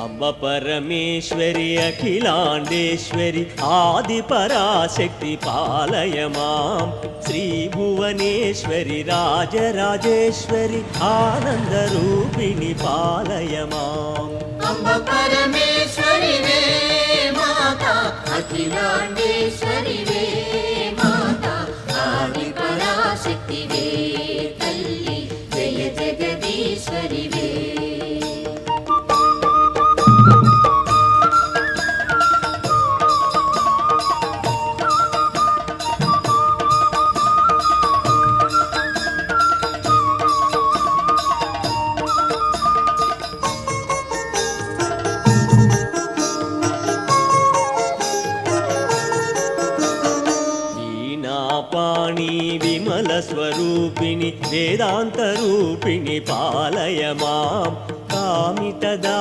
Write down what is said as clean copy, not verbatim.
अम्ब परमेश्वरि अखिलाण्डेश्वरि आदिपराशक्ति पालय मां श्रीभुवनेश्वरि राजराजेश्वरि आनन्दरूपिणि पालय माम् अम्ब परमेश्वरि वे माता अखिलाण्डेश्वरि वे माता आदिपराशक्ति वे तल्ली जय जगदीश्वरि वे पाणी विमल स्वरूपिणि वेदांत रूपिणि पालय मां कामितदा